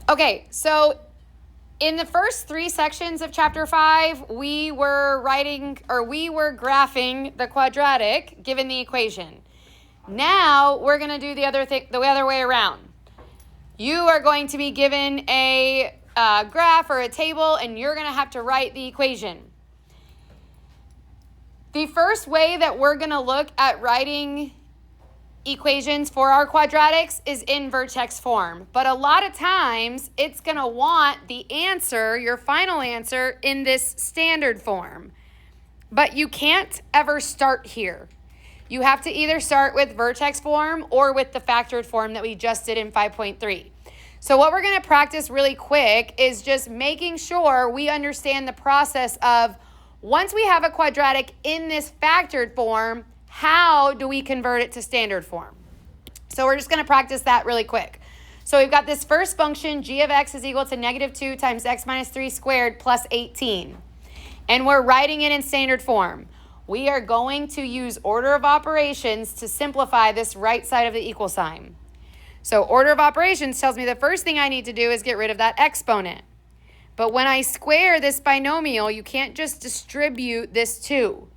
Okay, so in the first 3 sections of chapter 5, we were graphing the quadratic given the equation. Now we're going to do the other way around. You are going to be given a graph or a table, and you're going to have to write the equation. The first way that we're going to look at writing equations for our quadratics is in vertex form. But a lot of times, it's going to want the answer, your final answer, in this standard form. But you can't ever start here. You have to either start with vertex form or with the factored form that we just did in 5.3. So what we're going to practice really quick is just making sure we understand the process of once we have a quadratic in this factored form, how do we convert it to standard form? So we're just going to practice that really quick. So we've got this first function, g of x is equal to negative 2 times x minus 3 squared plus 18. And we're writing it in standard form. We are going to use order of operations to simplify this right side of the equal sign. So order of operations tells me the first thing I need to do is get rid of that exponent. But when I square this binomial, you can't just distribute this 2.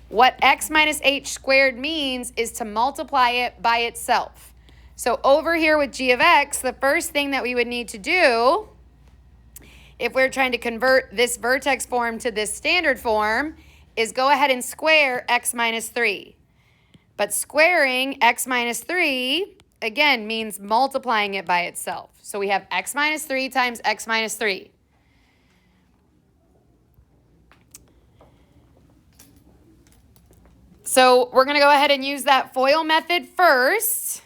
What x minus h squared means is to multiply it by itself. So over here with g of x, the first thing that we would need to do, if we're trying to convert this vertex form to this standard form, is go ahead and square x minus 3. But squaring x minus 3, again, means multiplying it by itself. So we have x minus 3 times x minus 3. So we're going to go ahead and use that FOIL method first.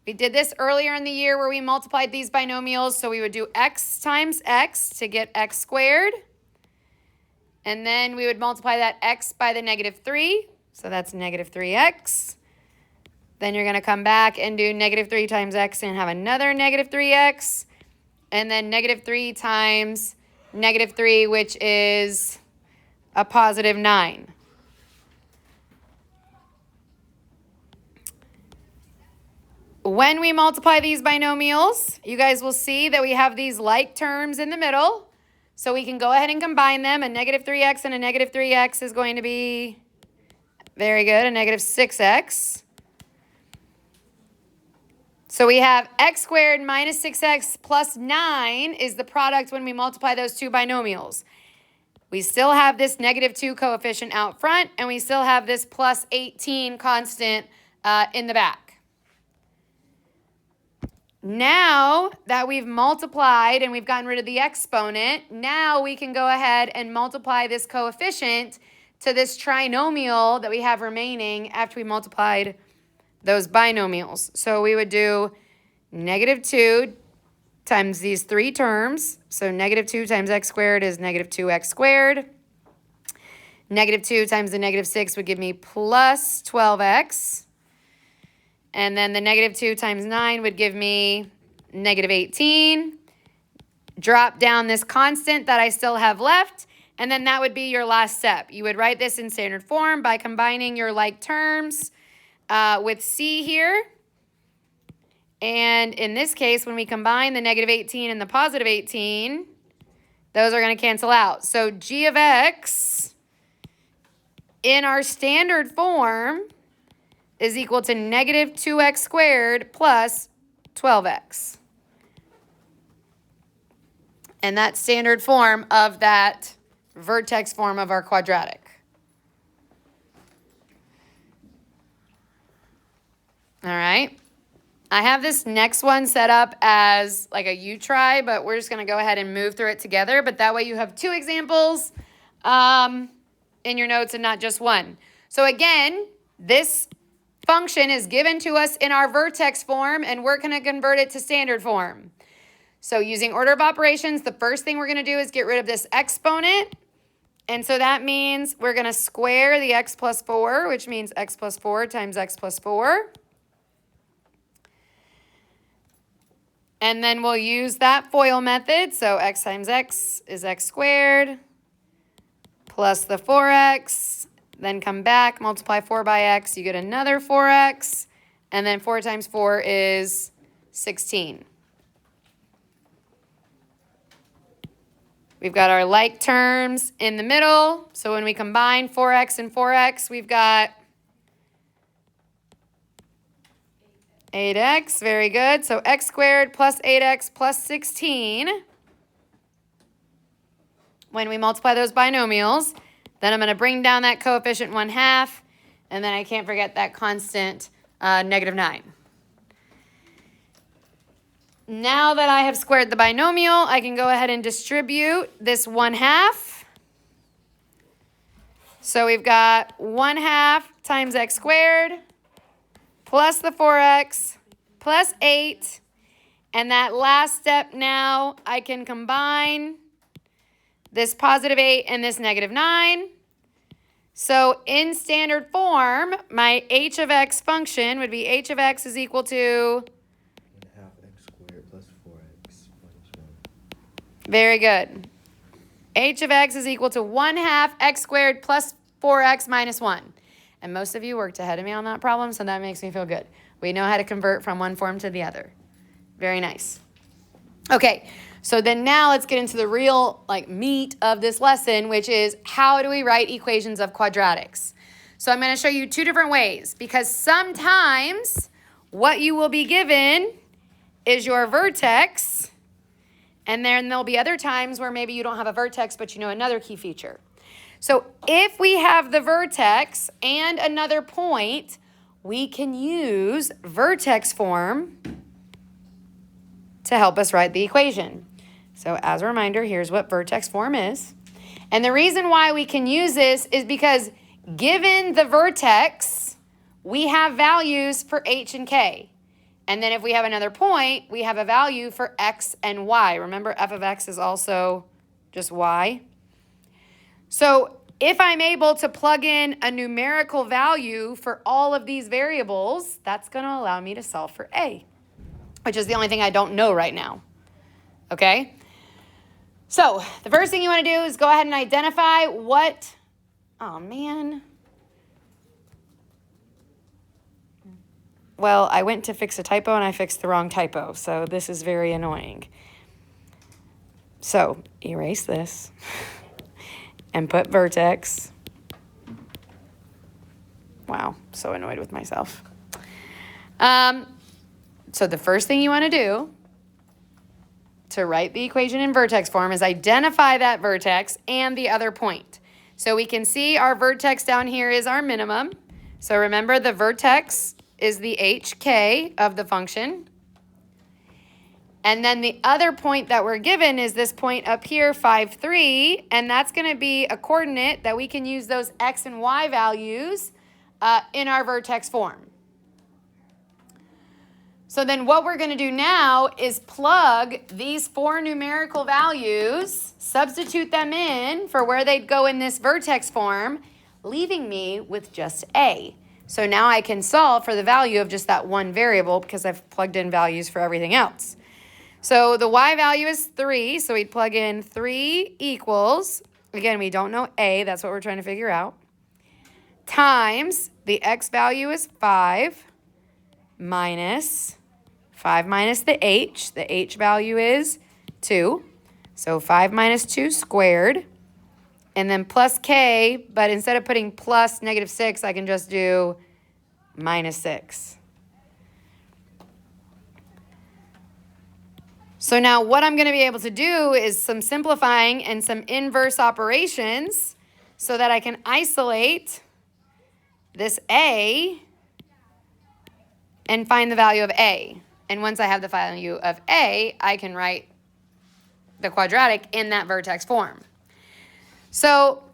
We did this earlier in the year where we multiplied these binomials. So we would do x times x to get x squared. And then we would multiply that x by the negative 3. So that's negative 3x. Then you're going to come back and do negative 3 times x and have another negative 3x. And then negative 3 times negative 3, which is a positive 9. When we multiply these binomials, you guys will see that we have these like terms in the middle. So we can go ahead and combine them. A negative 3x and a negative 3x is going to be, very good, a negative 6x. So we have x squared minus 6x plus 9 is the product when we multiply those two binomials. We still have this negative 2 coefficient out front, and we still have this plus 18 constant in the back. Now that we've multiplied and we've gotten rid of the exponent, now we can go ahead and multiply this coefficient to this trinomial that we have remaining after we multiplied those binomials. So we would do negative 2 times these 3 terms. So negative 2 times x squared is negative 2x squared. Negative 2 times the negative 6 would give me plus 12x. And then the negative 2 times 9 would give me negative 18. Drop down this constant that I still have left, and then that would be your last step. You would write this in standard form by combining your like terms with c here. And in this case, when we combine the negative 18 and the positive 18, those are going to cancel out. So g of x in our standard form is equal to negative 2x squared plus 12x. And that's standard form of that vertex form of our quadratic. All right. I have this next one set up as like a you try, but we're just going to go ahead and move through it together. But that way you have 2 examples in your notes and not just one. So again, this function is given to us in our vertex form, and we're going to convert it to standard form. So using order of operations, the first thing we're going to do is get rid of this exponent. And so that means we're going to square the x plus 4, which means x plus 4 times x plus 4. And then we'll use that FOIL method. So x times x is x squared plus the 4x. Then come back, multiply 4 by x, you get another 4x. And then 4 times 4 is 16. We've got our like terms in the middle. So when we combine 4x and 4x, we've got 8x. Very good. So x squared plus 8x plus 16. When we multiply those binomials, then I'm going to bring down that coefficient 1/2, and then I can't forget that constant -9. Now that I have squared the binomial, I can go ahead and distribute this 1/2. So we've got 1/2 times x squared plus the 4x plus 8. And that last step now, I can combine this +8 and this -9. So in standard form, my h of x function would be h of x is equal to 1/2 x squared plus 4x minus 1. Very good. H of x is equal to 1/2 x squared plus 4x minus 1. And most of you worked ahead of me on that problem, so that makes me feel good. We know how to convert from one form to the other. Very nice. Okay, so then now let's get into the real meat of this lesson, which is how do we write equations of quadratics? So I'm going to show you two different ways, because sometimes what you will be given is your vertex, and then there'll be other times where maybe you don't have a vertex, but you know another key feature. So if we have the vertex and another point, we can use vertex form to help us write the equation. So as a reminder, here's what vertex form is. And the reason why we can use this is because given the vertex, we have values for h and k. And then if we have another point, we have a value for x and y. Remember, f of x is also just y. So if I'm able to plug in a numerical value for all of these variables, that's going to allow me to solve for a, which is the only thing I don't know right now. Okay? So the first thing you want to do is go ahead and identify what, oh man. Well, I went to fix a typo and I fixed the wrong typo, so this is very annoying. So erase this and put vertex. Wow, so annoyed with myself. So the first thing you want to do to write the equation in vertex form is identify that vertex and the other point. So we can see our vertex down here is our minimum. So remember, the vertex is the hk of the function. And then the other point that we're given is this point up here, 5, 3, and that's going to be a coordinate that we can use those x and y values in our vertex form. So then what we're going to do now is plug these 4 numerical values, substitute them in for where they'd go in this vertex form, leaving me with just a. So now I can solve for the value of just that one variable because I've plugged in values for everything else. So the y value is 3, so we'd plug in 3 equals, again, we don't know a, that's what we're trying to figure out, times the x value is 5 minus 5 minus the h value is 2, so 5 minus 2 squared, and then plus k, but instead of putting plus -6, I can just do -6. So now what I'm going to be able to do is some simplifying and some inverse operations so that I can isolate this a and find the value of a. And once I have the value of a, I can write the quadratic in that vertex form. So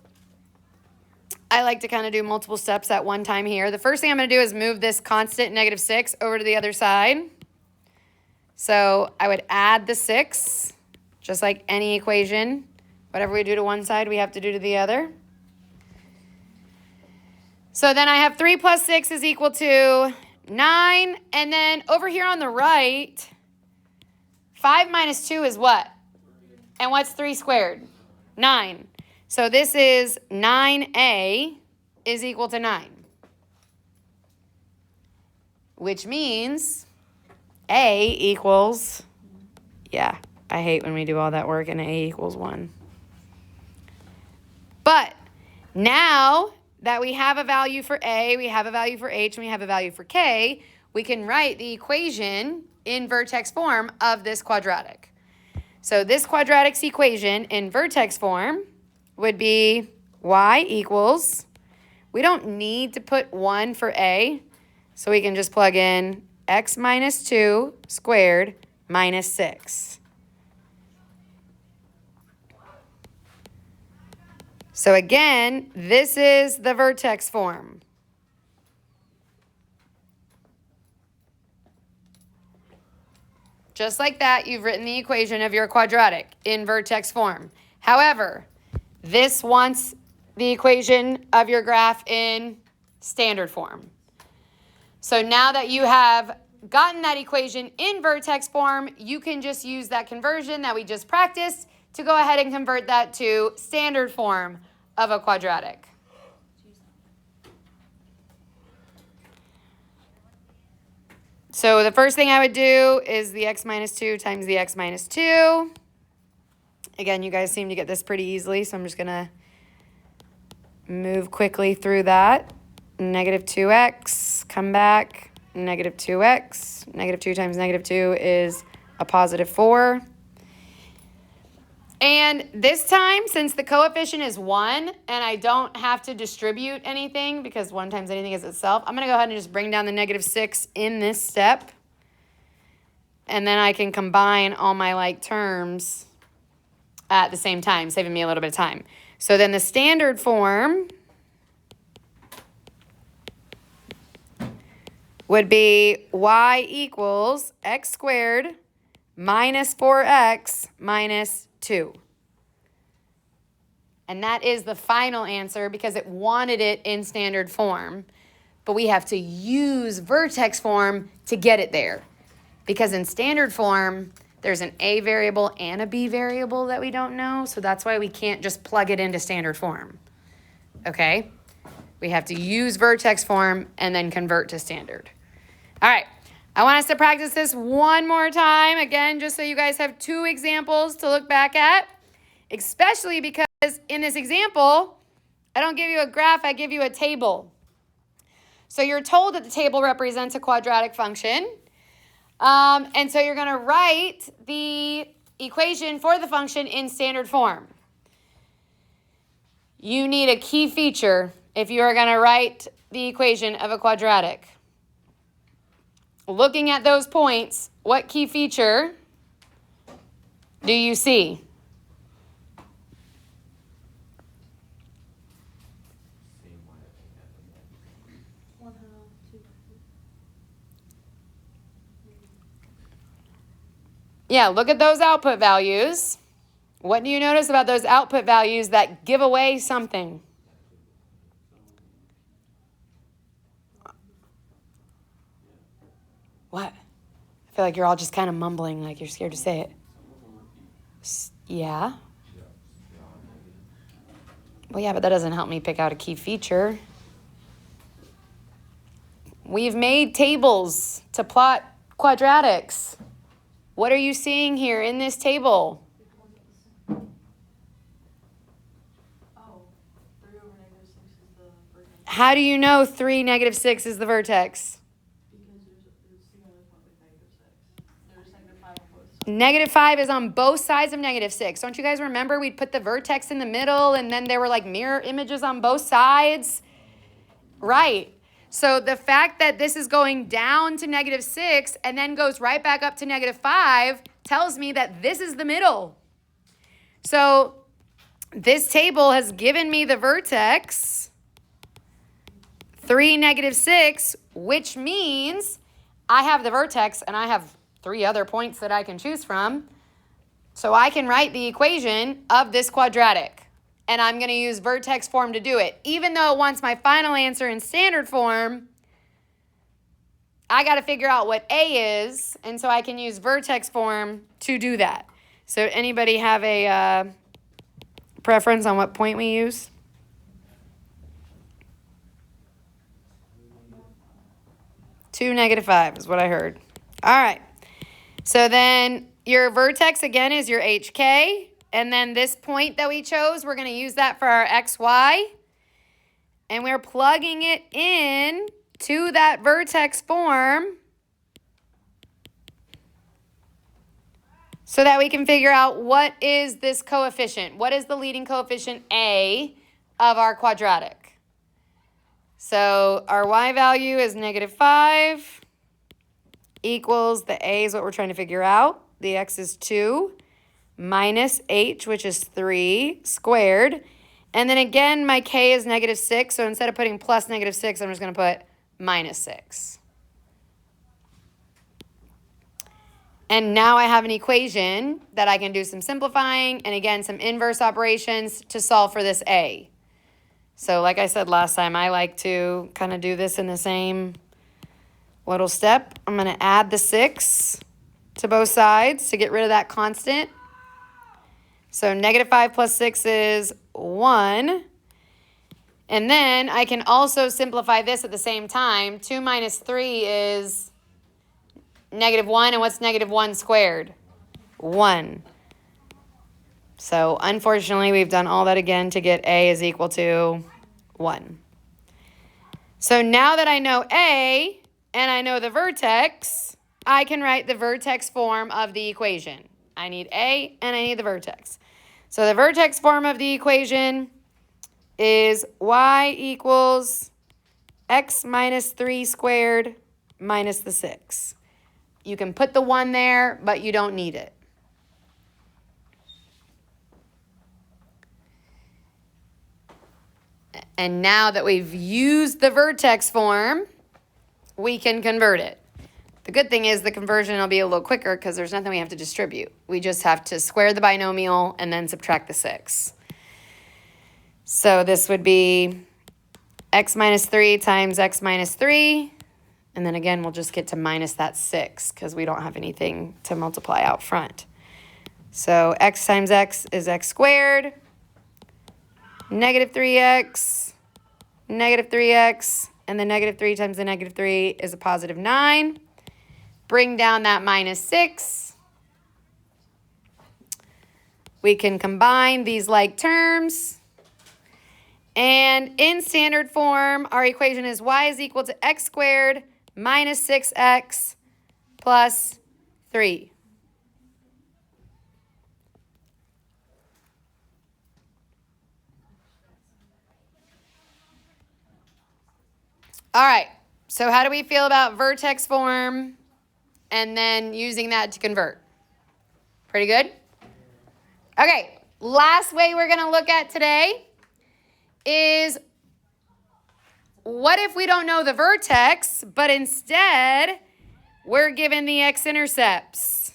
I like to kind of do multiple steps at one time here. The first thing I'm going to do is move this constant -6 over to the other side. So I would add the 6, just like any equation. Whatever we do to one side, we have to do to the other. So then I have 3 plus 6 is equal to 9. And then over here on the right, 5 minus 2 is what? And what's 3 squared? 9. So this is 9a is equal to 9. Which means a equals, yeah, I hate when we do all that work and a equals 1. Now that we have a value for A, we have a value for H, and we have a value for K, we can write the equation in vertex form of this quadratic. So this quadratic's equation in vertex form would be y equals, we don't need to put 1 for A, so we can just plug in x minus 2 squared minus 6. So again, this is the vertex form. Just like that, you've written the equation of your quadratic in vertex form. However, this wants the equation of your graph in standard form. So now that you have gotten that equation in vertex form, you can just use that conversion that we just practiced to go ahead and convert that to standard form of a quadratic. So the first thing I would do is the x minus 2 times the x minus 2. Again, you guys seem to get this pretty easily, so I'm just going to move quickly through that. Negative 2x, come back, negative 2x. Negative 2 times negative 2 is a positive 4. And this time, since the coefficient is 1 and I don't have to distribute anything because 1 times anything is itself, I'm going to go ahead and just bring down the negative 6 in this step. And then I can combine all my like terms at the same time, saving me a little bit of time. So then the standard form would be y equals x squared minus 4x minus 2. And that is the final answer because it wanted it in standard form. But we have to use vertex form to get it there. Because in standard form, there's an A variable and a B variable that we don't know. So that's why we can't just plug it into standard form. Okay? We have to use vertex form and then convert to standard. All right. I want us to practice this one more time, again, just so you guys have 2 examples to look back at, especially because in this example, I don't give you a graph, I give you a table. So you're told that the table represents a quadratic function, and so you're going to write the equation for the function in standard form. You need a key feature if you are going to write the equation of a quadratic. Looking at those points, what key feature do you see? Yeah, look at those output values. What do you notice about those output values that give away something? What? I feel like you're all just kind of mumbling, like you're scared to say it. Yeah? Well, yeah, but that doesn't help me pick out a key feature. We've made tables to plot quadratics. What are you seeing here in this table? How do you know 3, negative 6 is the vertex? Negative 5 is on both sides of negative 6. Don't you guys remember we'd put the vertex in the middle and then there were like mirror images on both sides? Right. So the fact that this is going down to negative 6 and then goes right back up to negative 5 tells me that this is the middle. So this table has given me the vertex 3, negative 6, which means I have the vertex and I have 3 other points that I can choose from. So I can write the equation of this quadratic. And I'm going to use vertex form to do it. Even though it wants my final answer in standard form, I got to figure out what A is. And so I can use vertex form to do that. So anybody have a preference on what point we use? Two, negative 5 is what I heard. All right. So then your vertex, again, is your HK. And then this point that we chose, we're going to use that for our XY. and we're plugging it in to that vertex form so that we can figure out what is this coefficient. What is the leading coefficient A of our quadratic? So our y value is -5 equals the A is what we're trying to figure out. The x is 2 minus h, which is 3 squared. And then again, my k is -6. So instead of putting plus -6, I'm just going to put -6. And now I have an equation that I can do some simplifying and again, some inverse operations to solve for this A. So like I said last time, I like to kind of do this in the same little step. I'm going to add the 6 to both sides to get rid of that constant. So -5 plus 6 is 1. And then I can also simplify this at the same time. 2 minus 3 is -1, and what's -1 squared? 1. So unfortunately, we've done all that again to get A is equal to 1. So now that I know A and I know the vertex, I can write the vertex form of the equation. I need A and I need the vertex. So the vertex form of the equation is y equals x minus 3 squared minus the 6. You can put the 1 there, but you don't need it. And now that we've used the vertex form, we can convert it. The good thing is the conversion will be a little quicker because there's nothing we have to distribute. We just have to square the binomial and then subtract the 6. So this would be x minus 3 times x minus 3. And then again, we'll just get to minus that 6 because we don't have anything to multiply out front. So x times x is x squared, -3x, -3x, and the -3 times the -3 is a +9. Bring down that -6. We can combine these like terms. And in standard form, our equation is y is equal to x squared minus 6x plus 3. All right, so how do we feel about vertex form and then using that to convert? Pretty good? Okay, last way we're going to look at today is what if we don't know the vertex, but instead we're given the x-intercepts?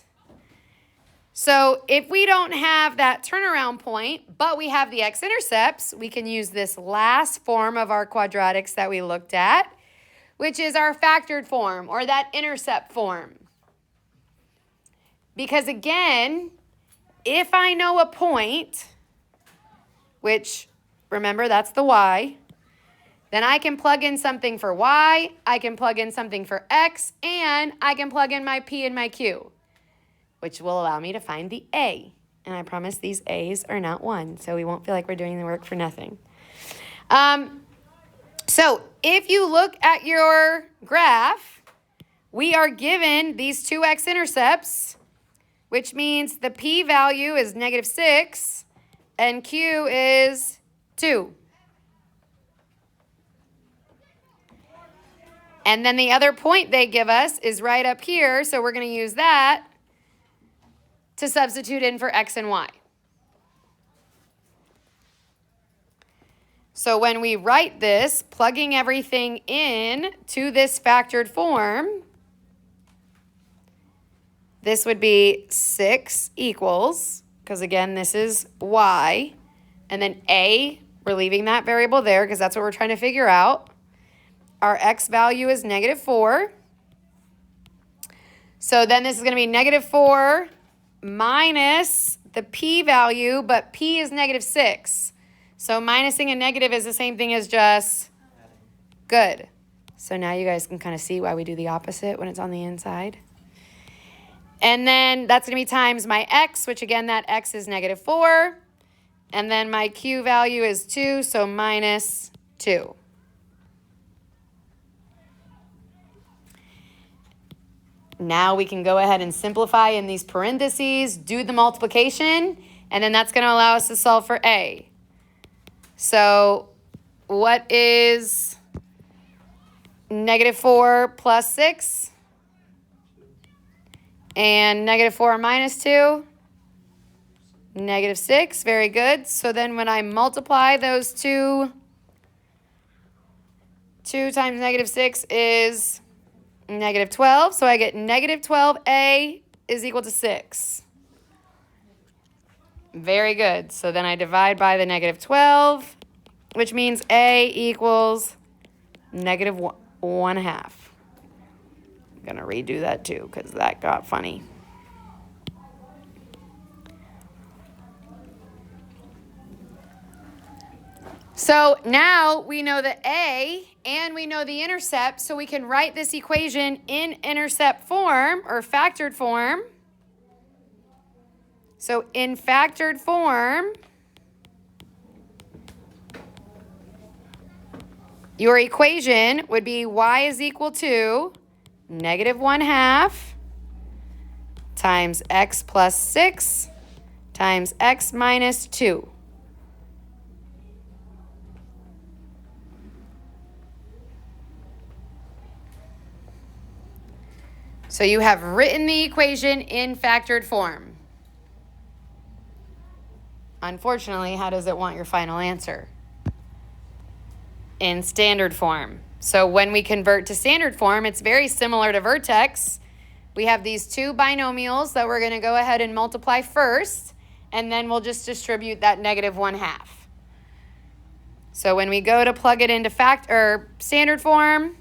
So if we don't have that turnaround point, but we have the x-intercepts, we can use this last form of our quadratics that we looked at, which is our factored form or that intercept form. Because again, if I know a point, which remember that's the y, then I can plug in something for y, I can plug in something for x, and I can plug in my p and my q, which will allow me to find the a. And I promise these a's are not 1, so we won't feel like we're doing the work for nothing. So if you look at your graph, we are given these two x-intercepts, which means the p value is -6 and q is 2. And then the other point they give us is right up here, so we're going to use that to substitute in for x and y. So when we write this, plugging everything in to this factored form, this would be 6 equals, because again, this is y, and then a, we're leaving that variable there because that's what we're trying to figure out. Our x value is -4. So then this is going to be -4 minus the p value, but p is -6. So minusing a negative is the same thing as just good. So now you guys can kind of see why we do the opposite when it's on the inside. And then that's going to be times my x, which again, that x is -4. And then my q value is 2, so -2. Now we can go ahead and simplify in these parentheses, do the multiplication, and then that's going to allow us to solve for a. So what is -4 plus 6? And -4 minus 2? -6. Very good. So then when I multiply those 2 times -6 is -12. So I get -12a is equal to 6. Very good. So then I divide by the -12, which means a equals -1/2. I'm going to redo that too because that got funny. So now we know the a and we know the intercept, so we can write this equation in intercept form or factored form. So in factored form, your equation would be y is equal to -1/2 times x plus 6 times x minus 2. So you have written the equation in factored form. Unfortunately, how does it want your final answer? In standard form. So when we convert to standard form, it's very similar to vertex. We have these two binomials that we're going to go ahead and multiply first, and then we'll just distribute that -1/2. So when we go to plug it into standard form,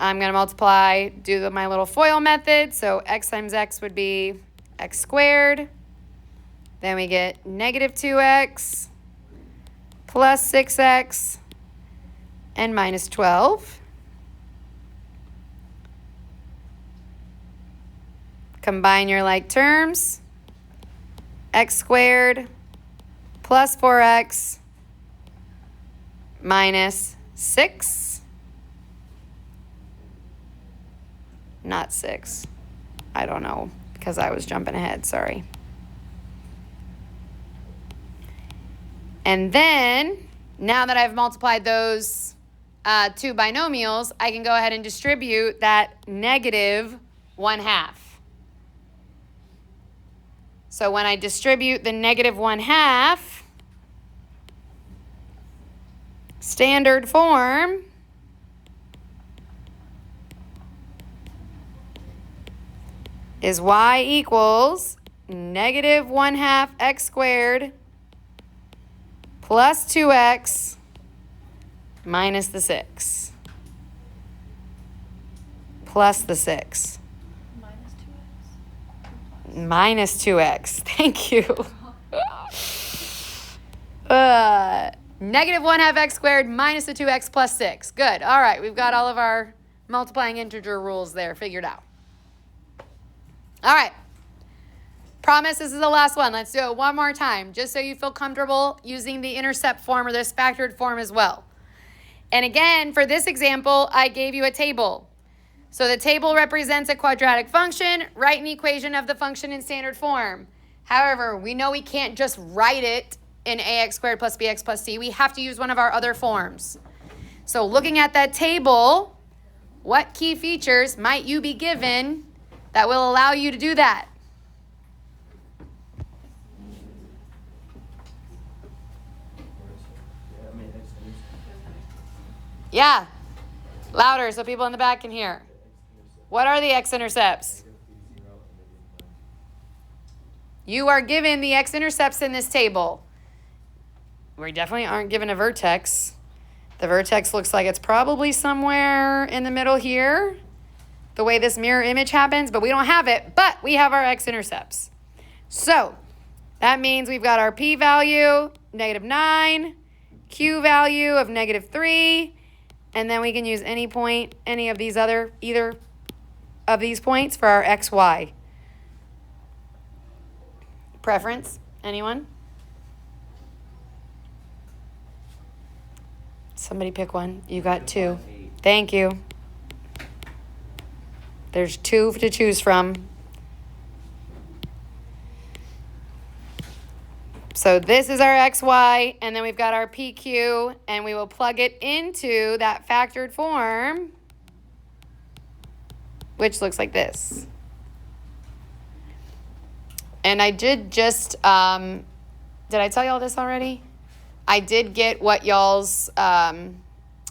I'm going to multiply, do my little FOIL method. So x times x would be x squared. Then we get -2x plus 6x and minus 12. Combine your like terms. X squared plus 4x minus 6. Not 6. I don't know because I was jumping ahead. Sorry. And then, now that I've multiplied those two binomials, I can go ahead and distribute that -1/2. So when I distribute the -1/2, standard form, is y equals -1/2 x squared plus 2x minus the 6 plus the 6. Minus 2x. Thank you. -1/2 x squared minus the 2x plus 6. Good. All right. We've got all of our multiplying integer rules there figured out. All right. Promise this is the last one. Let's do it one more time, just so you feel comfortable using the intercept form or this factored form as well. And again, for this example, I gave you a table. So the table represents a quadratic function. Write an equation of the function in standard form. However, we know we can't just write it in ax squared plus bx plus c. We have to use one of our other forms. So looking at that table, what key features might you be given that will allow you to do that? Yeah, louder so people in the back can hear. What are the x-intercepts? You are given the x-intercepts in this table. We definitely aren't given a vertex. The vertex looks like it's probably somewhere in the middle here, the way this mirror image happens, but we don't have it, but we have our x-intercepts. So that means we've got our p-value, -9, q-value of -3, and then we can use any point, any of these either of these points for our x, y. Preference? Anyone? Somebody pick one. You got 2. Thank you. There's 2 to choose from. So this is our XY, and then we've got our PQ, and we will plug it into that factored form, which looks like this. And I did just, did I tell y'all this already? I did get what y'all's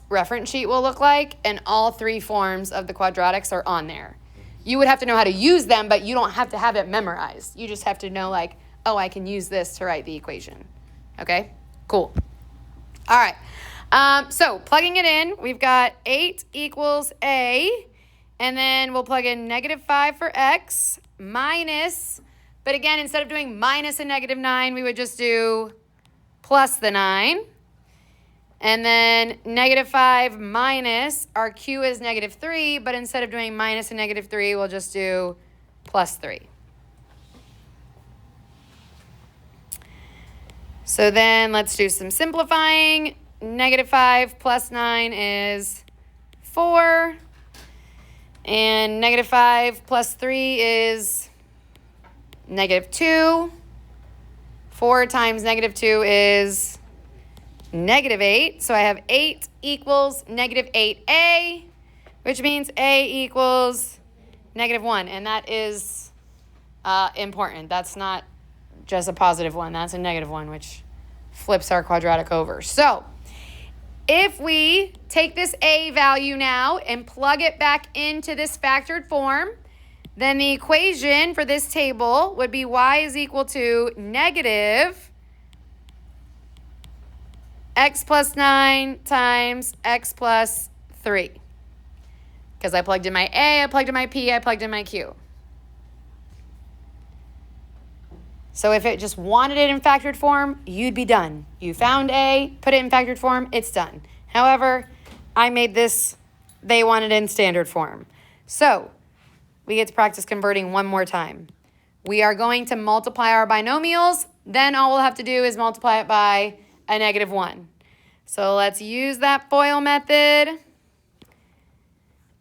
reference sheet will look like, and all 3 forms of the quadratics are on there. You would have to know how to use them, but you don't have to have it memorized. You just have to know, like, oh, I can use this to write the equation. Okay, cool. All right, so plugging it in, we've got 8 equals A, and then we'll plug in -5 for X, minus, but again, instead of doing minus and -9, we would just do plus the 9. And then -5 minus, our Q is -3, but instead of doing minus and -3, we'll just do plus 3. So then let's do some simplifying. -5 plus 9 is 4. And -5 plus 3 is -2. 4 times -2 is -8. So I have 8 equals -8A, which means A equals -1. And that is important. That's not just a positive one. That's a negative one, which flips our quadratic over. So if we take this A value now and plug it back into this factored form, then the equation for this table would be y is equal to negative x plus 9 times x plus 3. Because I plugged in my A, I plugged in my P, I plugged in my Q. So if it just wanted it in factored form, you'd be done. You found A, put it in factored form, it's done. However, I made this, they wanted it in standard form. So we get to practice converting one more time. We are going to multiply our binomials, then all we'll have to do is multiply it by a -1. So let's use that FOIL method.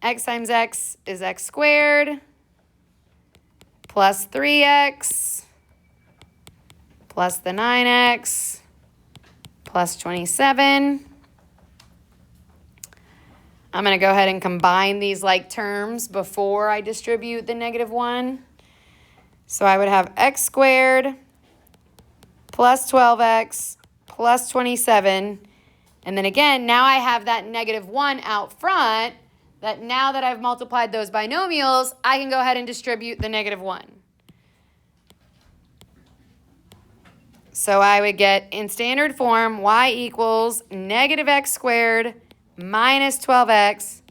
X times x is x squared plus 3x plus the 9x plus 27. I'm going to go ahead and combine these like terms before I distribute the -1. So I would have x squared plus 12x plus 27. And then again, now I have that -1 out front, that now that I've multiplied those binomials, I can go ahead and distribute the -1. So I would get in standard form, y equals -x squared minus 12x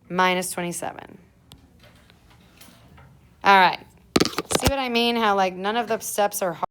minus 27. All right. See what I mean? How like none of the steps are hard.